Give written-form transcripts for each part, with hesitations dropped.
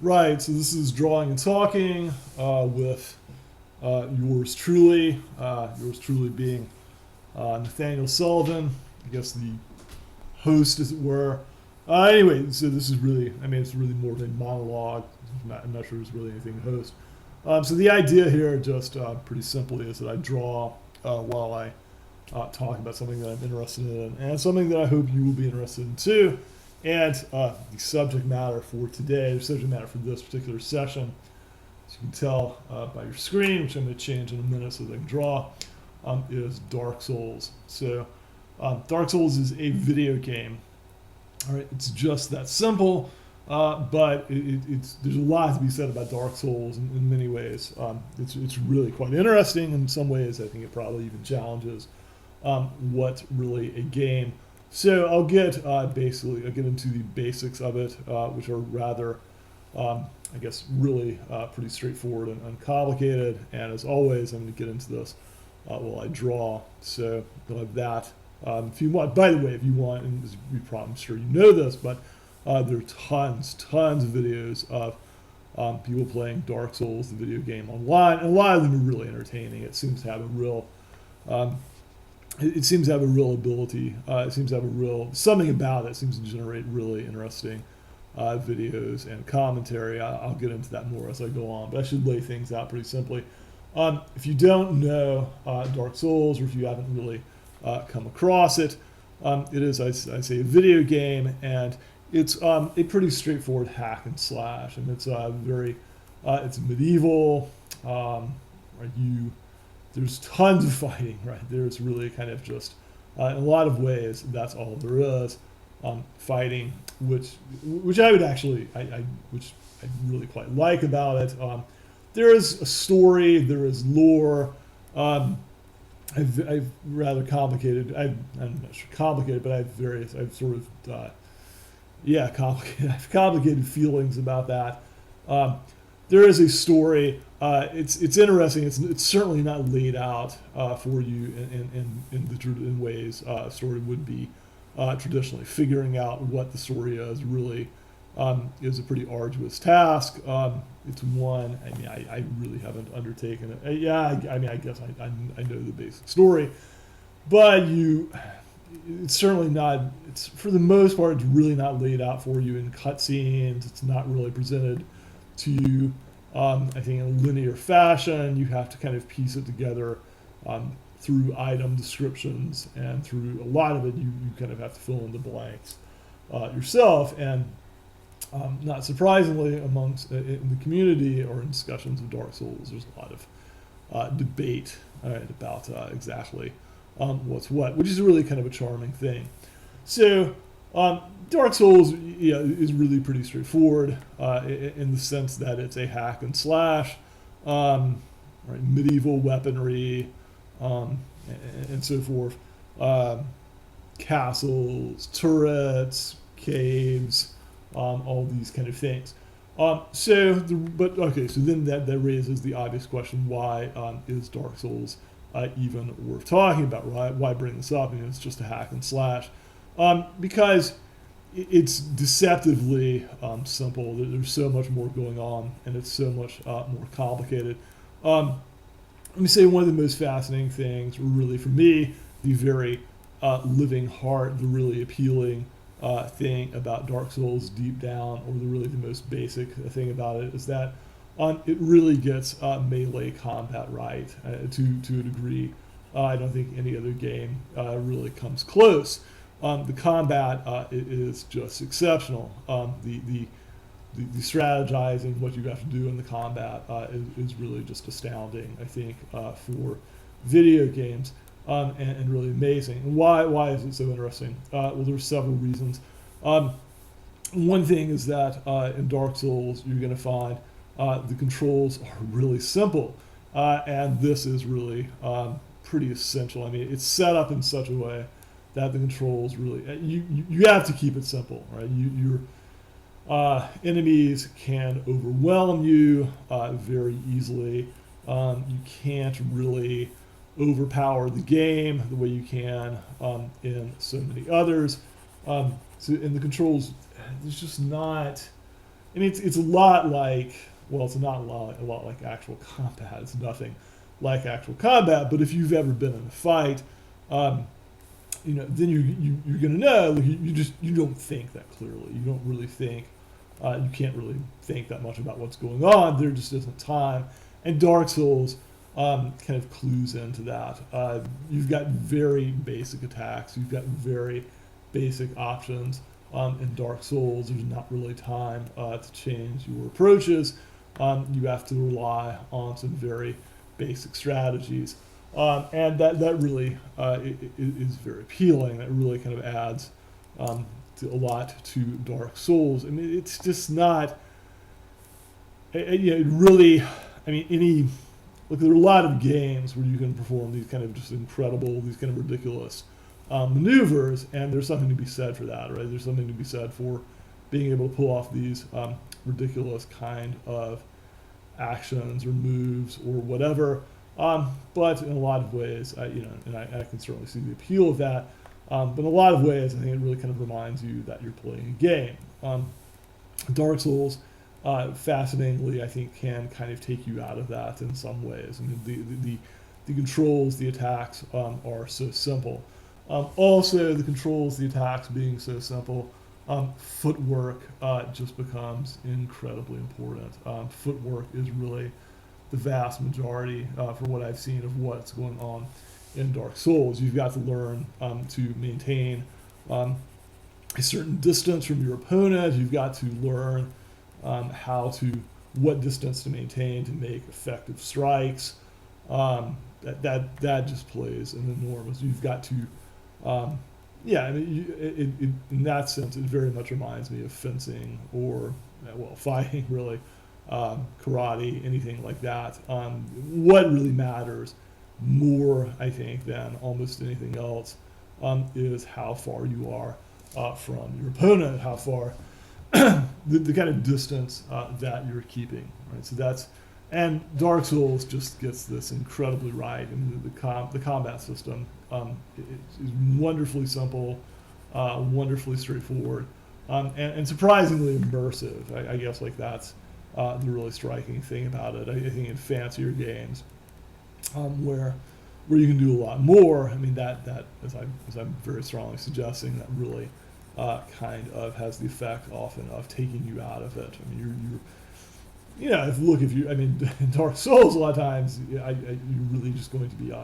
Right, so this is Drawing and Talking with yours truly being Nathaniel Sullivan, I guess the host, as it were. Anyway, so this is really, it's really more of a monologue. I'm not sure there's really anything to host. So the idea here, just pretty simply, is that I draw while I talk about something that I'm interested in, and something that I hope you will be interested in too. And the subject matter for today, the subject matter for this particular session, as you can tell by your screen, which I'm going to change in a minute so that I can draw, is Dark Souls. So Dark Souls is a video game. All right, it's just that simple, but there's a lot to be said about Dark Souls in many ways. It's really quite interesting in some ways. I think it probably even challenges what's really a game. So I'll get I'll get into the basics of it, which are rather, I guess, really pretty straightforward and uncomplicated. And as always, I'm going to get into this while I draw. So you'll have that. If you want, by the way, if you want, and I'm sure you know this, but there are tons of videos of people playing Dark Souls, the video game, online, and a lot of them are really entertaining. It seems to have a real um, it seems to have a real ability. It seems to have a real something about it. Seems to generate really interesting videos and commentary. I'll get into that more as I go on, but I should lay things out pretty simply. If you don't know Dark Souls, or if you haven't really come across it, it is, I say, a video game, and it's a pretty straightforward hack and slash, and it's it's medieval. Right, there's tons of fighting, right? There's really kind of just, in a lot of ways, that's all there is. Fighting, which I would actually, which I really quite like about it. There is a story, there is lore. I've rather complicated. I'm not sure complicated, but I've sort of, complicated. I have complicated feelings about that. There is a story. It's interesting. It's certainly not laid out for you in ways a story would be traditionally. Figuring out what the story is really is a pretty arduous task. It's one. I really haven't undertaken it. I guess I know the basic story, but it's certainly not. It's for the most part, it's really not laid out for you in cutscenes. It's not really presented to you, I think, in a linear fashion. You have to kind of piece it together through item descriptions, and through a lot of it, you kind of have to fill in the blanks yourself. And not surprisingly, amongst in the community or in discussions of Dark Souls, there's a lot of debate about exactly what's what, which is really kind of a charming thing. So Dark Souls, is really pretty straightforward in the sense that it's a hack and slash, right, medieval weaponry, um, and so forth, castles, turrets, caves, all these kind of things. But okay, so then that raises the obvious question: why is Dark Souls even worth talking about? Why bring this up? It's just a hack and slash, because it's deceptively simple. There's so much more going on, and it's so much more complicated. Let me say one of the most fascinating things, really for me, the very living heart, the really appealing thing about Dark Souls deep down, or the most basic thing about it, is that it really gets melee combat right to a degree. I don't think any other game really comes close. The combat is just exceptional. The strategizing, what you have to do in the combat, is really just astounding, I think, for video games, and really amazing. And why is it so interesting? Well, there's several reasons. One thing is that in Dark Souls, you're going to find the controls are really simple, and this is really pretty essential. It's set up in such a way that the controls really you have to keep it simple, right? Your enemies can overwhelm you very easily. You can't really overpower the game the way you can in so many others. So in the controls, there's just not. and it's a lot like, well, it's not a lot like actual combat. It's nothing like actual combat. But if you've ever been in a fight, then you're gonna know, like, you don't think that clearly. You don't really think. You can't really think that much about what's going on. There just isn't time. And Dark Souls kind of clues into that. You've got very basic attacks. You've got very basic options. In Dark Souls, there's not really time to change your approaches. You have to rely on some very basic strategies. And that really is very appealing. That really kind of adds a lot to Dark Souls. I mean, it's just not, it really, I mean, look, there are a lot of games where you can perform these kind of just incredible, these kind of ridiculous maneuvers, and there's something to be said for that, right? There's something to be said for being able to pull off these ridiculous kind of actions or moves or whatever. But in a lot of ways, and I can certainly see the appeal of that. But in a lot of ways, I think it really kind of reminds you that you're playing a game. Dark Souls, fascinatingly, I think, can kind of take you out of that in some ways. I mean, the controls, the attacks are so simple. Also, the controls, the attacks being so simple, footwork just becomes incredibly important. Footwork is really the vast majority, for what I've seen, of what's going on in Dark Souls. You've got to learn to maintain a certain distance from your opponent. You've got to learn what distance to maintain to make effective strikes. That just plays an enormous. You've got to, I mean, in that sense, it very much reminds me of fencing or, fighting, really, karate, anything like that. What really matters more, I think, than almost anything else, is how far you are from your opponent, how far the kind of distance that you're keeping, right? So and Dark Souls just gets this incredibly right. I mean, the combat system is wonderfully simple, wonderfully straightforward, and surprisingly immersive. I guess like that's the really striking thing about it. I think in fancier games, where you can do a lot more. I mean, that as I'm very strongly suggesting, that really kind of has the effect often of taking you out of it. I mean, I mean, in Dark Souls, a lot of times, you're really just going to be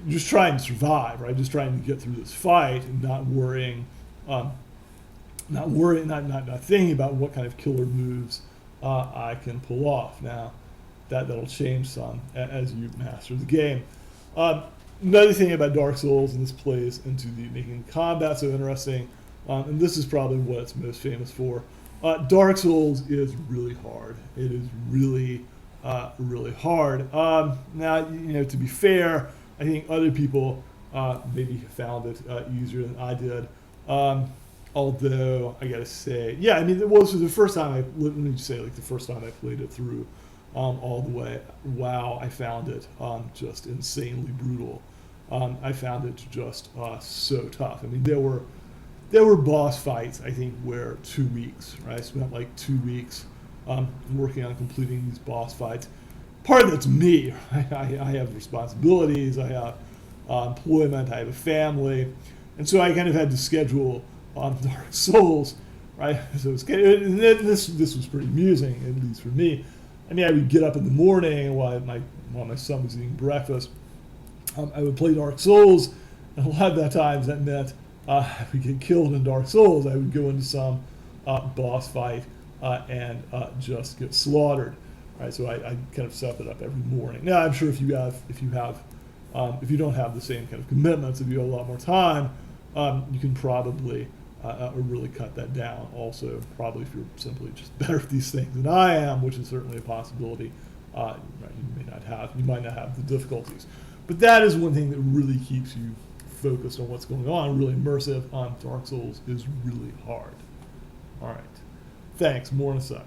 just trying to survive, right? Just trying to get through this fight and not thinking about what kind of killer moves I can pull off. Now, that'll change some as you master the game. Another thing about Dark Souls, and this plays into the making combat so interesting, and this is probably what it's most famous for. Dark Souls is really hard. It is really, really hard. Now, to be fair, I think other people maybe found it easier than I did. Although I gotta say, I mean, so the first time let me just say, like, the first time I played it through all the way, wow, I found it just insanely brutal. I found it just so tough. I mean, there were boss fights, I think, where 2 weeks, right? I spent like 2 weeks working on completing these boss fights. Part of that's me. I have responsibilities. I have employment. I have a family, and so I kind of had to schedule Dark Souls, right? So this was pretty amusing, at least for me. I mean, I would get up in the morning while my son was eating breakfast. I would play Dark Souls, and a lot of that times that meant if we get killed in Dark Souls, I would go into some boss fight and just get slaughtered. Right, so I kind of set it up every morning. Now, I'm sure if you don't have the same kind of commitments, if you have a lot more time, you can probably really cut that down. Also, probably if you're simply just better at these things than I am, which is certainly a possibility, you might not have the difficulties. But that is one thing that really keeps you focused on what's going on, really immersive. Dark Souls is really hard. All right. Thanks. More in a sec.